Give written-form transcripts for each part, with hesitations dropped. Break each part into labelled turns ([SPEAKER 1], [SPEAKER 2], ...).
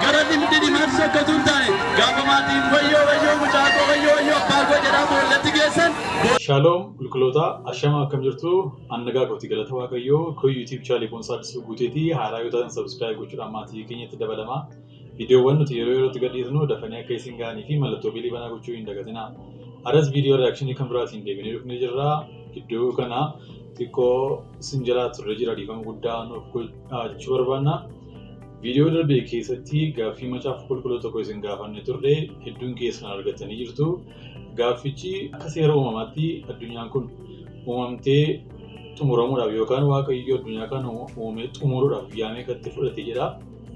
[SPEAKER 1] Gara dindini marsa katuntae gaafamaatiin wayyoo mucaaqoo wayyoo baagoo jedhamu walitti geessan.
[SPEAKER 2] Shalom qulqulloota ashama akkam jirtu annagaa kooti galata waaqayyoo ko YouTube channel Boonsaa Addisuu guuteetii haaraa yoo ta'an subscribe gochuudhaan maatii keenyatti dabalama. Viidiyoowwan nuti yeroo yerootti gadhiisnu dafanii akka isin ga'anii fi mallattoo bilii banaa gochuu hin dagatinaa. Haras viidiyoo reakshinii kan biraatiin deebinee dhufnee jirra. Iddoo kana xiqqoo isin jalaa turre jira dhiifama guddaa nuuf gochuu barbaanna. Viidiyoo darbee keessatti gaaffii macaafa qulqulluu tokko isin gaafanne turre hedduun keessan argattanii jirtu. Gaaffichi akka seera uumamaatti addunyaan kun uumamtee xumuramuudhaaf yookaan waaqayyo addunyaa kana uumee xumuruudhaaf guyyaa meeqatti fudhate jedha.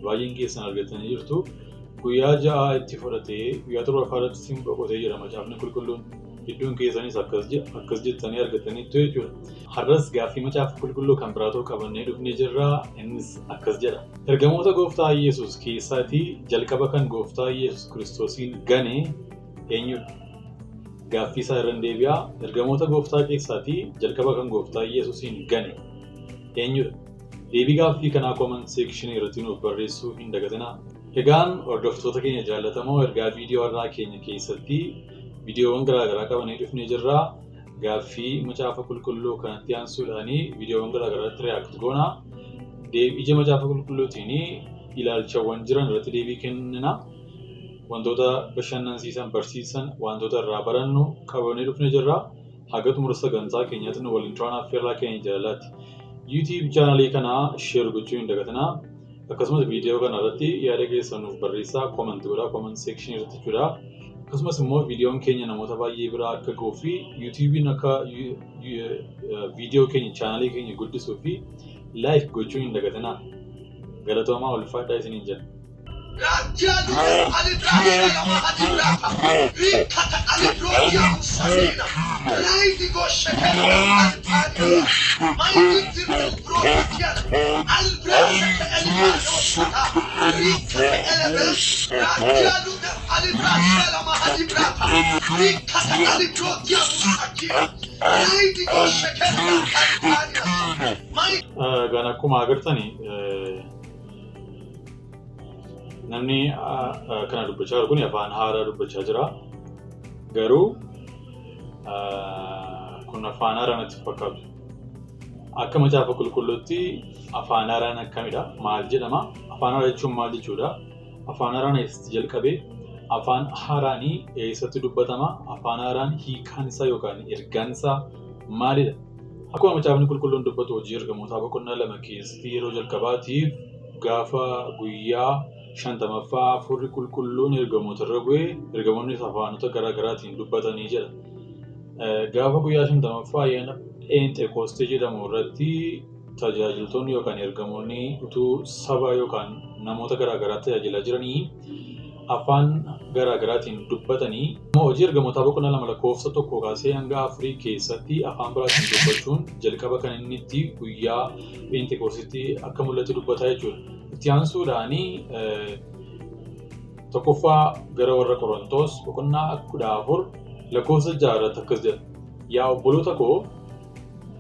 [SPEAKER 2] Baay'een keessan argattanii jirtu. Guyyaa 6 itti fudhatee guyyaa 7ffaarratti isin boqotee jira macaafni qulqulluun. Hedduun keessanis akkas jettanii argattaniittu jechuudha. Har'as gaaffii macaafa qulqulluu kan biraatoo qabannee dhufnee jirra. Innis akkas jedha. Ergamoota gooftaa Yesuus keessaatii jalqaba kan gooftaa Yesuus Kiristoosiin gane eenyudha? Gaaffii isaa irra deebi'aa. Ergamoota gooftaa keessaatii jalqaba kan gooftaa Yesuusiin gane eenyudha? Deebii gaaffii kanaa comment section irratti nuuf barreessuu hin dagatinaa. Egaan hordoftoota keenya jaallatamoo ergaa viidiyoo har'aa keenya keessatti viidiyoowwan garaagaraa qabannee dhufnee jirra. Gaaffii macaafa qulqulluu kanatti aansuudhaanii viidiyoowwan garaagaraatti react goona. Ija macaafa qulqulluutiin ilaalchawwan jiran irratti deebii kennina. Wantoota bashannansiisan, barsiisan, wantoota irraa barannu qabannee dhufnee jirra. Haga xumura sagantaa keenyaatti nu waliin turaan affeerraa keenya jaalalaatti. YouTube channel kana share gochuu hin dagatinaa. Akkasumas viidiyoo kana irratti yaada keessan nuuf barreessaa, comment godhaa, comment section irratti jechuudha. Akkasumas immoo viidiyoon keenya namoota baay'ee biraa akka ga'uu fi YouTube'n akka viidiyoo keenya channel keenya guddisuu fi like gochuu hin dagatinaa. Galatoomaa ulfaadhaa isiniin jenna. Gaan akkuma agartanii namni kana dubbachaa jiru kun afaan haaraa dubbachaa jira. Garuu kun afaan haaraa natti fakkaatu. Akka macaafa qulqulluutti afaan haaraan akkamidha? Maal jedhama? Afaan haaraa jechuun maal jechuudha? Afaan haaraan eessatti jalqabee? Afaan haaraanii eessatti dubbatama? Afaan haaraan hiikaan isaa yookaan ergaan isaa maalidha? Akkuma macaafni qulqulluun dubbatu hojii ergamootaa boqonnaa 2 keessatti yeroo jalqabaatiif gaafa guyyaa 50ffaa Hafuurri qulqulluun ergamoota irra bu'ee ergamoonni afaanota garaagaraatiin dubbatanii jedha. Gaafa guyyaa 50ffaa ayyaana Pheenxeqoostee jedhamu irratti tajaajiltoonni yookaan ergamoonni utuu saba yookaan namoota garaagaraa tajaajilaa jiranii afaan garaagaraatiin dubbatanii hojii ergamootaa boqonnaa 2 lakkoofsa 1 kaasee hanga 4 keessatti afaan biraatiin dubbachuun jalqaba kan inni itti guyyaa Pheenxeqoostiitti akka mul'atu dubbataa jechuudha. Itti aansuudhaanii tokkoffaa gara warra Qorontoos boqonnaa 14 lakkoofsa 6 irratti akkas jedha. Yaa obboloota koo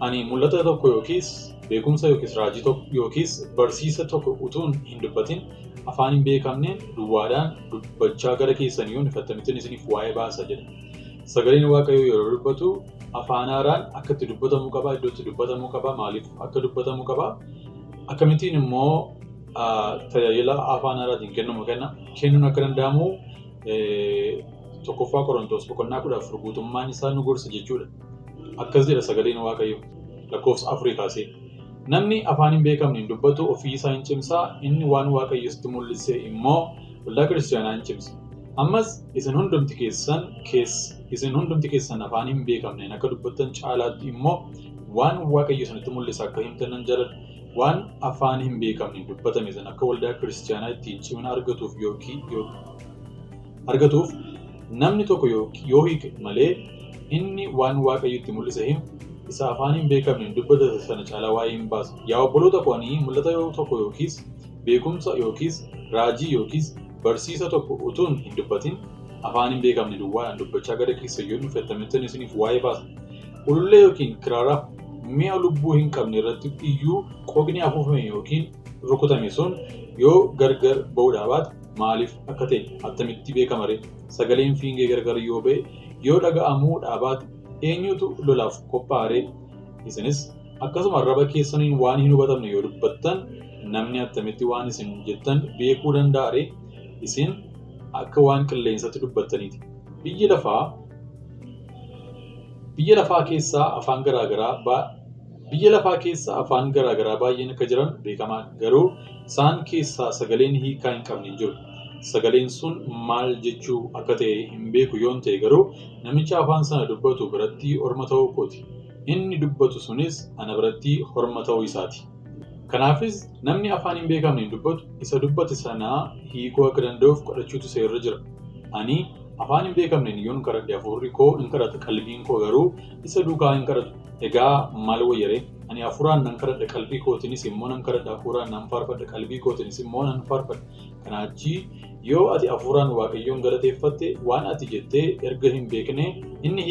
[SPEAKER 2] ani mul'ata tokko yookiis beekumsa yookiis raajii tokko yookiis barsiisa tokko utuun hin dubbatin afaan hin beekamneen duwwaadhaan dubbachaa gara keessanii yoon ifattanittiin isiniif waa'ee baasa jedha. Sagaleen Waaqayyoo yeroo dubbatu afaan haaraan akka itti dubbatamuu qaba, iddoo itti dubbatamuu qaba, maaliif akka dubbatamuu qaba, akkamittiin immoo tajaajila afaan haaraatiin kennuun akka danda'amu tokkoffaa Qorontoos boqonnaa 14 guutummaan isaa nu gorsa jechuudha. Akkas jedha sagaleen Waaqayyoo lakkoofsa 4 kaasee. Namni afaan hin beekamne hin dubbatu ofii isaa hin cimsaa, inni waan Waaqayyo itti mul'ise immoo waldaa kiristaanaa hin cimsa. Ammas isin hundumti keessan afaan hin beekamneen akka dubbattan caalaatti immoo waan Waaqayyo isinitti mul'ise akka himtan nan jaalladha. Waan afaan hin beekamne dubbatame san akka waldaa kiristaanaa ittiin cimina argatuuf namni tokko yoo hiike malee inni waan Waaqayyo itti mul'ise himu isa afaan hin beekamne dubbata sana caalaa waa'ee hin baasu. Yaa obboloota koo ani mul'ata tokko yookiis beekumsa yookiis raajii yookiis barsiisa tokko utuun hin dubbatin afaan hin beekamne duwwaadhaan dubbachaa gara keessan yoo dhufettamettan isiniif waa'ee baasa. Ulullee yookiin kiraara mi'a lubbuu hin qabne irratti iyyuu qooqni afuufame yookiin rukutame sun yoo gargar ba'uudhaa baate maaliif akka ta'e attamitti beekama ree? Sagaleen fiingee gargar yoo ba'e yoo dhaga'amuudhaa baate eenyutu lolaaf qophaa'e? Isinis akkasuma arraba keessaniin waan hin hubatamne yoo dubbattan namni attamitti waan isin jettan beekuu danda'a ree? Isin akka waan qilleensatti dubbattaniiti. Biyya lafaa keessaa afaan garaagaraa baay'een akka jiran beekamaadha. Garuu isaan keessaa sagaleen hiikaa hin qabne hin jiru. Sagaleen sun maal jechuu akka ta'e hin beeku yoon ta'e garuu namicha afaan sana dubbatu biratti orma ta'uu kooti. Inni dubbatu sunis ana biratti orma ta'uu isaati. Kanaafis namni afaan hin beekamne hin dubbatu isa dubbate sanaa hiikuu akka danda'uuf kadhachuutu isa irra jira. Ani afaan hin beekamneen yoon kadhadhe hafuurri koo hin kadhata, qalbiin koo garuu isa duukaa hin kadhatu. Egaa maal wayyaree? Ani hafuuraan nan kadhadha, qalbii kootiinis immoo nan kadhadha, hafuuraan nan faarfadha, qalbii kootiinis immoo nan faarfadha. Kanaachi yoo ati hafuuraan Waaqayyoon galateeffatte waan ati jettee erga hin beekne inni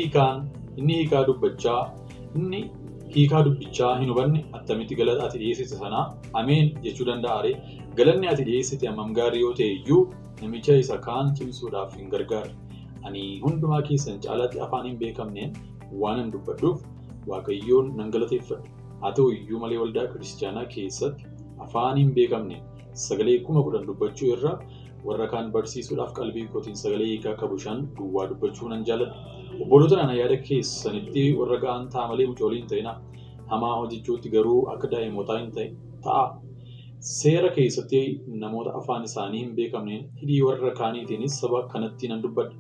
[SPEAKER 2] hiikaa dubbichaa hin hubanne attamitti galata ati dhiyeessite sanaa ameen jechuu danda'a ree? Galanni ati dhiyeessite hammam gaarii yoo ta'e iyyuu namicha isa kaan cimsuudhaaf hin gargaaru. Ani hundumaa keessan caalaatti afaan hin beekamneen waan hin dubbadhuuf Waaqayyoon nan galateeffadha. Haa ta'u iyyuu malee waldaa kiristaanaa keessatti afaan hin beekamne sagalee 10,000 dubbachuu irra warra kaan barsiisuudhaaf qalbii kootiin sagalee hiikaa qabu 5 duwwaa dubbachuu nan jaalladha. Obboloota nana yaada keessanitti warra ga'an ta'a malee mucoolii hin ta'ina. Hamaa hojjechuutti garuu akka daa'imootaa hin ta'e ta'a. Seera keessatti namoota afaan isaanii hin beekamneen hidhii warra kaaniitiinis saba kanatti nan dubbadha.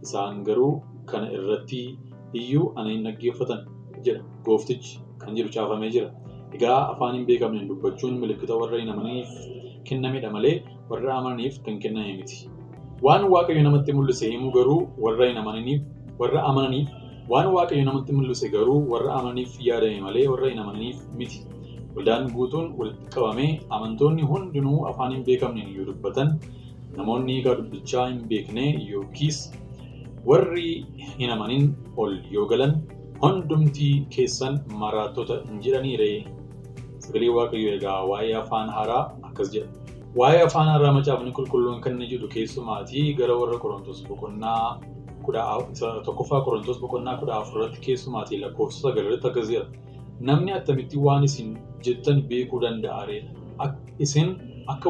[SPEAKER 2] Isaan garuu kana irratti iyyuu ana hin dhaggeeffatan jedha gooftichi kan jedhu caafamee jira. Egaa afaan hin beekamneen dubbachuun milikkita warra hin amananiif kennamedha malee warra amananiif kan kenname miti. Waan Waaqayyo namatti mul'ise himuu garuu warra amananiif yaadame malee warra hin amananiif miti. Waldaan guutuun walitti qabamee amantoonni hundinuu afaan hin beekamneen yoo dubbatan namoonni hiikaa dubbichaa hin beekne yookiis warri hin amanin ol yoo galan hundumtii keessan maraattota hin jedhanii ree? Sagalee Waaqayyoo egaa waa'ee afaan haaraa akkas jedha. Waa'ee afaan haaraa macaafni qulqulluun kan inni jedhu keessumaatii gara warra Qorontos boqonnaa 14 irratti keessumaatii lakkoofsa 9 irratti akkas jedha. Namni attamitti waan isin jettan beekuu danda'a ree? Isin akka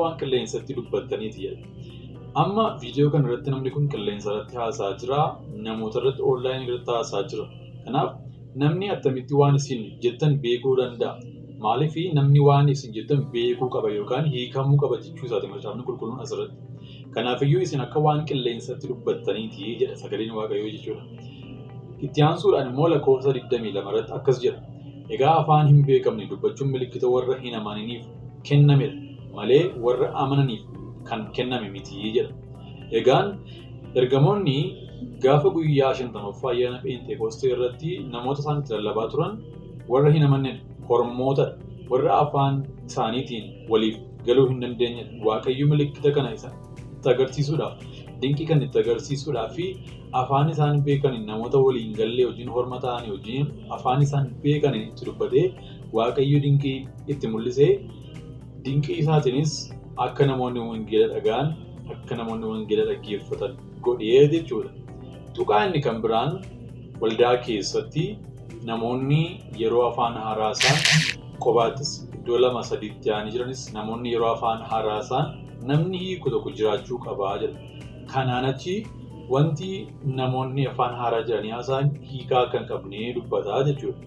[SPEAKER 2] waan qilleensatti dubbattaniiti jedha. Amma viidiyoo kana irratti namni kun qilleensa irratti haasaa jira, namoota irratti onlaayinii irratti haasaa jira. Kanaaf namni attamitti waan isin jettan beekuu danda'a? Maaliif namni waan isin jettan beekuu qaba yookaan hiikamuu qaba jechuu isaati macaafni qulqulluun asirratti. Kanaafiyyuu isin akka waan qilleensatti dubbattaniiti jedha sagaleen Waaqayyoo jechuudha. Itti aansuudhaan immoo lakkoofsa 22 irratti akkas jedha. Egaa afaan hin beekamne dubbachuun milikkita warra hin amananiif kennamedha malee warra amananiif kan kenname miti jedha. Egaan ergamoonni gaafa guyyaa 50ffaa ayyaana Pheenxeqoostee irratti namoota isaan itti lallabaa turan warra hin amannedha, hormootadha, warra afaan isaaniitiin waliif galuu hin dandeenyedha. Waaqayyo milikkita kana itti agarsiisuudhaaf, dinqii kan itti agarsiisuudhaa fi afaan isaan beekaniin namoota waliin gallee wajjin horma ta'anii wajjin afaan isaan beekaniin itti dubbatee Waaqayyo dinqii itti mul'isee dinqii isaatiinis akka namoonni wangeela dhaga'an, akka namoonni wangeela dhaggeeffatan godhee jechuudha. Tuqaa inni kan biraan waldaa keessatti namoonni yeroo afaan haaraasaan qobaattis iddoo 2-3 ta'anii jiranis namoonni yeroo afaan haaraasaan namni hiiku tokko jiraachuu qabaa jedha. Kanaan achi wanti namoonni afaan haaraa jiranii haasaan hiikaa kan qabne dubbataa jechuudha.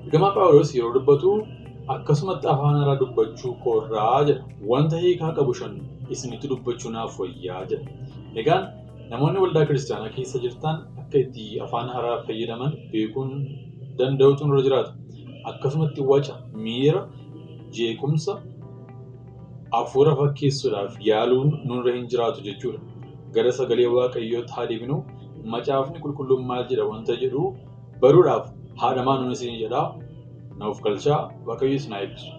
[SPEAKER 2] Ergamaa Phaawulos yeroo dubbatu akkasumatti afaan haaraa dubbachuu koorraa jedha. Wanta hiikaa qabu 5 isinitti dubbachuu naaf wayyaa jedha. Egaan namoonni waldaa kiristaanaa keessa jirtan akka itti afaan haaraa fayyadaman beekuun danda'utu nurra jiraata. Akkasumatti waca, miira, jeequmsa, hafuura fakkeessuudhaaf yaaluun nurra hin jiraatu jechuudha. Gara sagalee Waaqayyootti haa deebinu. Macaafni qulqulluun maal jedha wanta jedhu baruudhaaf haadhamaa nuun isin jedhaa. Naaf galchaa Waaqayyo isin haa eebbisu.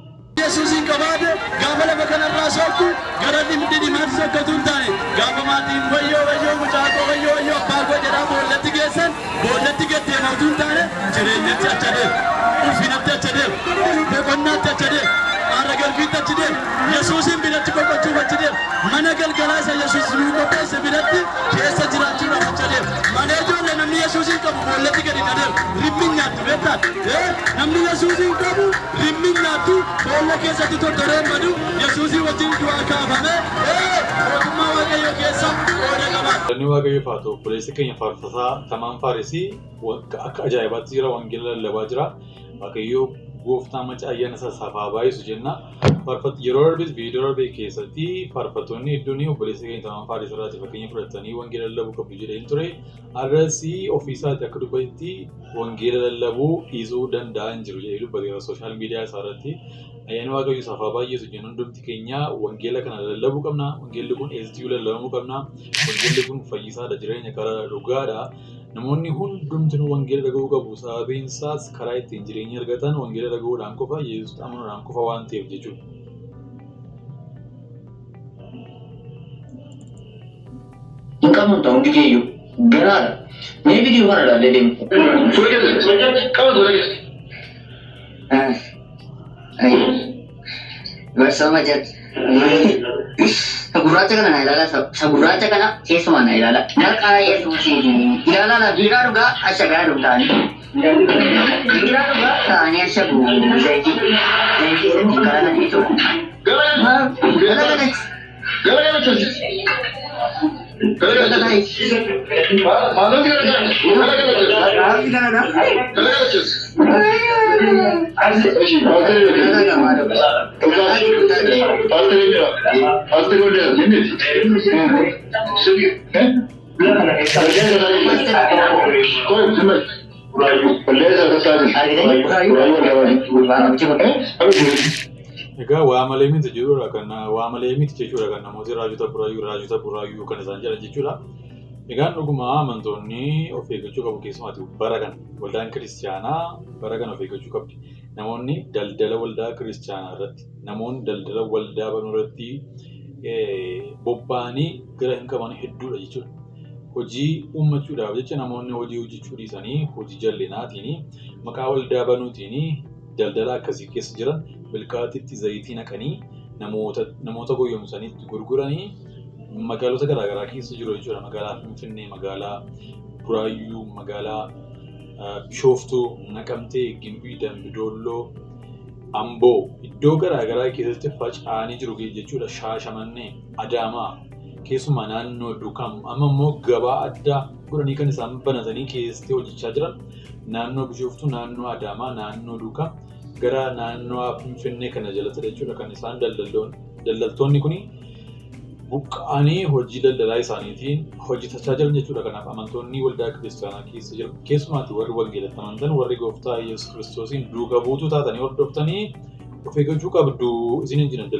[SPEAKER 1] Yesuusin qabaate gaafa lafa kanarraa sooftu gara didimaatti sokkatu hin taane gaafa maatiin wayyoo mucaakoo wayyoo abbaa koo jedhaa boollatti geessan boollatti gaddeematu hin taane jireenyatti acha deemu ulfinatti acha deemu boqonnaatti acha deemu haara galfiitti achi deemu Yesuusin biratti boqochuuf achi deemu mana galgalaa isa Yesuus nuu qopheesse biratti keessa jiraachuudhaaf acha deemu mana ijoollee namni Yesuusin qabu boollatti gadi dhadeemu rimmin nyaattu beektaa namni Yesuusin qabu rimmin nyaattu boolla keessatti tortoreen badu Yesuusin wajjin du'aa kaafame mootummaa Waaqayyoo keessa qooda qaba.
[SPEAKER 2] Inni Waaqayyoo faatu obboleessi keenya faarfataa Tamaan Faaresii akka ajaa'ibaatti jira wangeela lallabaa jira. Waaqayyoo gooftaa macaa ayyaana sassaabaa baay'isu jenna. Yeroo darbes viidiyoo darbee keessatti faarfattoonni hedduun obboleessa keenya Tamaan Faaresii irraati fakkeenya fudhatanii wangeela lallabuu qabdu jedhanii ture. Har'as ofiisaatti akka dubbatetti wangeela lallabuu dhiisuu danda'an jiru jedhee dubbateera sooshaal miidiyaa isaa irratti. Ayyaana Waaqayyoo safaa baay'eesu jenna hundumti keenya wangeela kana lallabuu qabna. Wangeelli kun eessatti lallabamuu qabna. Wangeelli kun fayyisaadha jireenya karaa dhugaadha. Namoonni hundumtuu wangeela dhaga'uu qabu. Sababiin isaas karaa ittiin jireenya argatan wangeela dhaga'uudhaan qofa Yesuus amanuudhaan qofa waan ta'eef jechuudha.
[SPEAKER 3] Kamu tahu video benar, ini video mana dah ledem? Kamu tu lagi? Bersama je. Saburaca kan ilala, saburaca kan Yesus mana ilala? Nak Yesus ini ilala lah. Bira juga asyik ada tani. Bira juga tani asyik jadi sekarang itu. Galah macam.
[SPEAKER 2] Egaa waamalee miti jechuudha kan waamalee miti jechuudha kan namooti raajota buraayyuu kan isaan jedhan jechuudha. Egaan dhuguma amantoonni of eeggachuu qabu keessumaati bara kana waldaan kiristaanaa bara kana of eeggachuu qabdi. Namoonni daldala waldaa kiristaanaa irratti namoonni daldala waldaa banuu irratti bobba'anii gara hin qaban hedduudha jechuudha. Hojii uummachuudhaaf jecha namoonni hojii hojjechuu dhiisanii hojii jallinaatiin maqaa waldaa banuutiin daldala akkasii keessa jiran bilkaatitti zayitii naqanii namoota goyyomsaniitti gurguranii magaalota garaagaraa keessa jiru jechuudha. Magaalaa Finfinnee, magaalaa Buraayyuu, magaalaa Bishooftuu, Naqamtee, Gimbii, Dambidolloo, Amboo iddoo garaagaraa keessatti faca'anii jiru jechuudha. Shaashamannee, Adaamaa keessumaa naannoo Dukam amma immoo gabaa addaa godhanii kan isaan banatanii keessatti hojjechaa jiran naannoo Bishooftuu, naannoo Adaamaa, naannoo Dukam gara naannoo Finfinnee kana jalatti jechuudha kan isaan daldaltoonni kuni buqqa'anii hojii daldalaa isaaniitiin hojjetachaa jiran jechuudha. Kanaaf amantoonni waldaa kiristaanaa keessa jiran keessumaatti warri wangeelatti amantan warri gooftaa Yesuus Kiristoosiin duukaa buutuu taatanii hordoftanii of eeggachuu qabdu. Isin jiran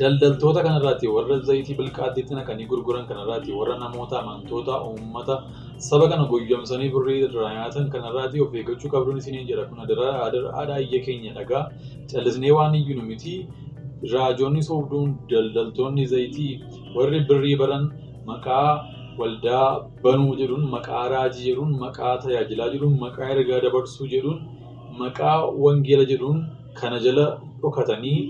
[SPEAKER 2] daldaltoota kanarraati warra zayitii bilqaatiitti naqanii gurguran kanarraati warra namoota amantoota uummata saba kana goyyomsanii birrii irraa nyaatan kanarraati of eeggachuu qabduun isiniin jedha. Kun aadaa iyya keenya dhagaa callisnee waan iyyuu miti. Raajoonni soobduun daldaltoonni zayitii warri birrii baran maqaa waldaa banuu jedhuun maqaa raajii jedhuun maqaa tajaajilaa jedhuun maqaa ergaa dabarsuu jedhuun maqaa wangeela jedhuun kana jala dhokatanii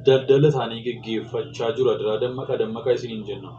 [SPEAKER 2] daldala isaanii geggeeffachaa jiru. Adda dammaqa isiniin jenna.